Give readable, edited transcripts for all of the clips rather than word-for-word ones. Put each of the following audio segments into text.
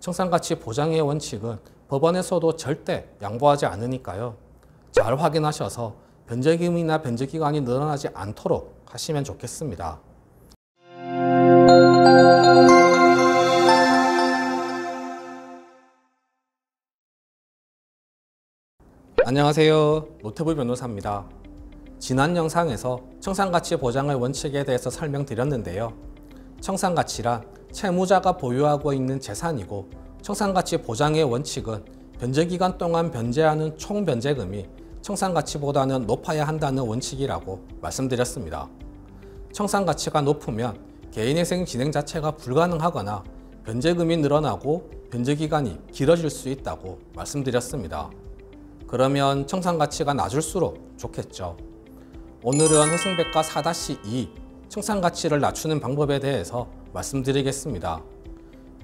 청산가치 보장의 원칙은 법원에서도 절대 양보하지 않으니까요. 잘 확인하셔서 변제금이나 변제기간이 늘어나지 않도록 하시면 좋겠습니다. 안녕하세요. 노태부 변호사입니다. 지난 영상에서 청산가치 보장의 원칙에 대해서 설명드렸는데요. 청산가치란 채무자가 보유하고 있는 재산이고, 청산가치 보장의 원칙은 변제기간 동안 변제하는 총 변제금이 청산가치보다는 높아야 한다는 원칙이라고 말씀드렸습니다. 청산가치가 높으면 개인회생 진행 자체가 불가능하거나 변제금이 늘어나고 변제기간이 길어질 수 있다고 말씀드렸습니다. 그러면 청산가치가 낮을수록 좋겠죠. 오늘은 회생백과 4-2 청산가치를 낮추는 방법에 대해서 말씀드리겠습니다.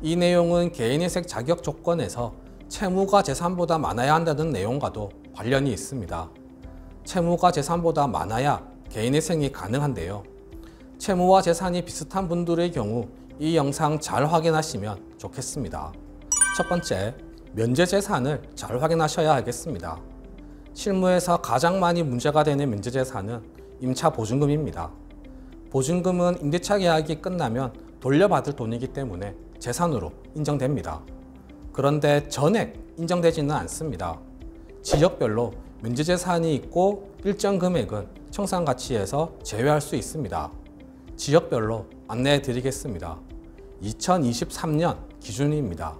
이 내용은 개인회생 자격 조건에서 채무가 재산보다 많아야 한다는 내용과도 관련이 있습니다. 채무가 재산보다 많아야 개인회생이 가능한데요. 채무와 재산이 비슷한 분들의 경우 이 영상 잘 확인하시면 좋겠습니다. 첫 번째, 면제재산을 잘 확인하셔야 하겠습니다. 실무에서 가장 많이 문제가 되는 면제재산은 임차보증금입니다. 보증금은 임대차 계약이 끝나면 돌려받을 돈이기 때문에 재산으로 인정됩니다. 그런데 전액 인정되지는 않습니다. 지역별로 면제재산이 있고 일정 금액은 청산가치에서 제외할 수 있습니다. 지역별로 안내해 드리겠습니다. 2023년 기준입니다.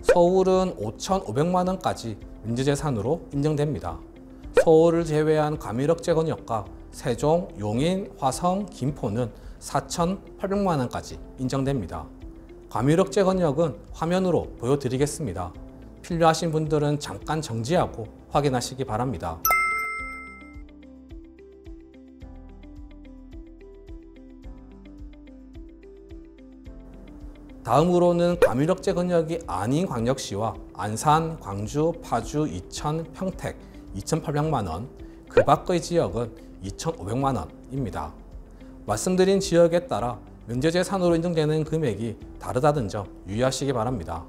서울은 5,500만 원까지 면제재산으로 인정됩니다. 서울을 제외한 과밀억제권역과 세종, 용인, 화성, 김포는 4,800만 원까지 인정됩니다. 과밀억제권역은 화면으로 보여드리겠습니다. 필요하신 분들은 잠깐 정지하고 확인하시기 바랍니다. 다음으로는 과밀억제권역이 아닌 광역시와 안산, 광주, 파주, 이천, 평택 2,800만 원, 그 밖의 지역은 2,500만 원입니다. 말씀드린 지역에 따라 면제재산으로 인정되는 금액이 다르다는 점 유의하시기 바랍니다.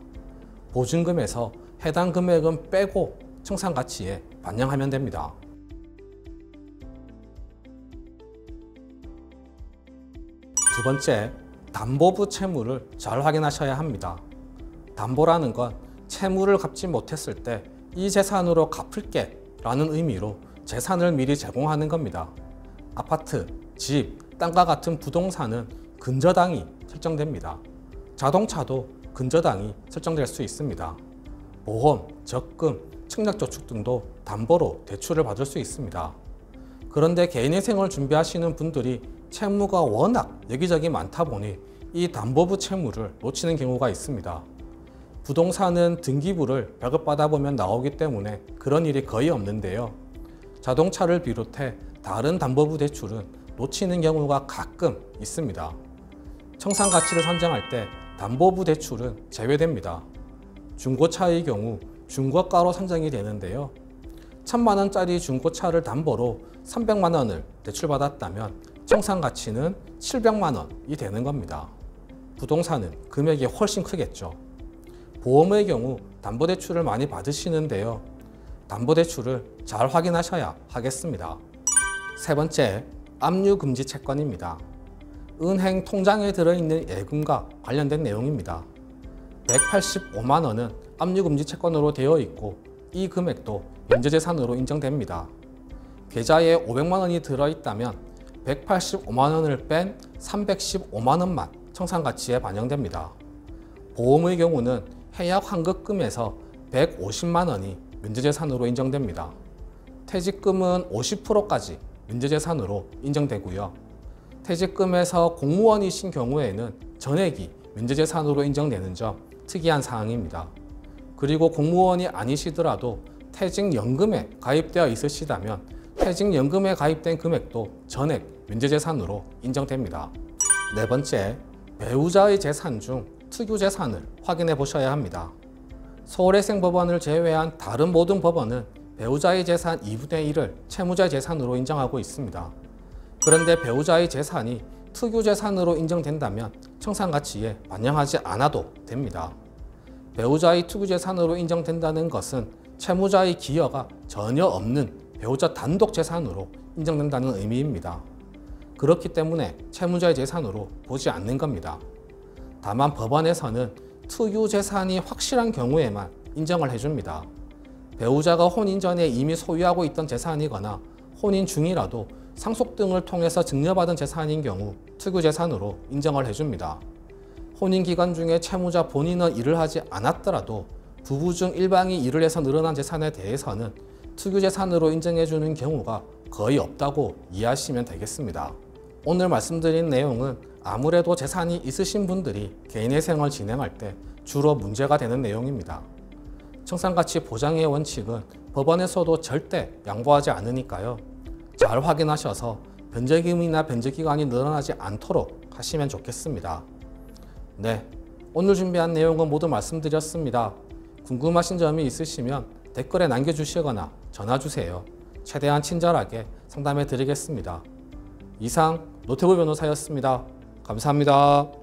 보증금에서 해당 금액은 빼고 청산가치에 반영하면 됩니다. 두 번째, 담보부 채무를 잘 확인하셔야 합니다. 담보라는 건 채무를 갚지 못했을 때 이 재산으로 갚을게 라는 의미로 재산을 미리 제공하는 겁니다. 아파트, 집, 땅과 같은 부동산은 근저당이 설정됩니다. 자동차도 근저당이 설정될 수 있습니다. 보험, 적금, 청약저축 등도 담보로 대출을 받을 수 있습니다. 그런데 개인회생을 준비하시는 분들이 채무가 워낙 여기저기 많다 보니 이 담보부 채무를 놓치는 경우가 있습니다. 부동산은 등기부를 발급받아 보면 나오기 때문에 그런 일이 거의 없는데요. 자동차를 비롯해 다른 담보부 대출은 놓치는 경우가 가끔 있습니다. 청산가치를 산정할 때 담보부 대출은 제외됩니다. 중고차의 경우 중고가로 산정이 되는데요. 1,000만 원짜리 중고차를 담보로 300만 원을 대출받았다면 청산가치는 700만 원이 되는 겁니다. 부동산은 금액이 훨씬 크겠죠. 보험의 경우 담보대출을 많이 받으시는데요. 담보대출을 잘 확인하셔야 하겠습니다. 세 번째, 압류금지 채권입니다. 은행 통장에 들어있는 예금과 관련된 내용입니다. 185만 원은 압류금지 채권으로 되어 있고 이 금액도 면제재산으로 인정됩니다. 계좌에 500만 원이 들어있다면 185만 원을 뺀 315만 원만 청산가치에 반영됩니다. 보험의 경우는 해약 환급금에서 150만 원이 면제재산으로 인정됩니다. 퇴직금은 50%까지 면제재산으로 인정되고요. 퇴직금에서 공무원이신 경우에는 전액이 면제재산으로 인정되는 점 특이한 사항입니다. 그리고 공무원이 아니시더라도 퇴직연금에 가입되어 있으시다면 퇴직연금에 가입된 금액도 전액 면제재산으로 인정됩니다. 네 번째, 배우자의 재산 중 특유재산을 확인해 보셔야 합니다. 서울회생법원을 제외한 다른 모든 법원은 배우자의 재산 2분의 1을 채무자의 재산으로 인정하고 있습니다. 그런데 배우자의 재산이 특유재산으로 인정된다면 청산가치에 반영하지 않아도 됩니다. 배우자의 투기재산으로 인정된다는 것은 채무자의 기여가 전혀 없는 배우자 단독 재산으로 인정된다는 의미입니다. 그렇기 때문에 채무자의 재산으로 보지 않는 겁니다. 다만 법원에서는 투유 재산이 확실한 경우에만 인정을 해줍니다. 배우자가 혼인 전에 이미 소유하고 있던 재산이거나 혼인 중이라도 상속 등을 통해서 증여받은 재산인 경우 투유 재산으로 인정을 해줍니다. 혼인 기간 중에 채무자 본인은 일을 하지 않았더라도 부부 중 일방이 일을 해서 늘어난 재산에 대해서는 투유 재산으로 인정해주는 경우가 거의 없다고 이해하시면 되겠습니다. 오늘 말씀드린 내용은 아무래도 재산이 있으신 분들이 개인의 생활을 진행할 때 주로 문제가 되는 내용입니다. 청산가치 보장의 원칙은 법원에서도 절대 양보하지 않으니까요. 잘 확인하셔서 변제금이나 변제기간이 늘어나지 않도록 하시면 좋겠습니다. 네, 오늘 준비한 내용은 모두 말씀드렸습니다. 궁금하신 점이 있으시면 댓글에 남겨주시거나 전화주세요. 최대한 친절하게 상담해 드리겠습니다. 이상 노태우 변호사였습니다. 감사합니다.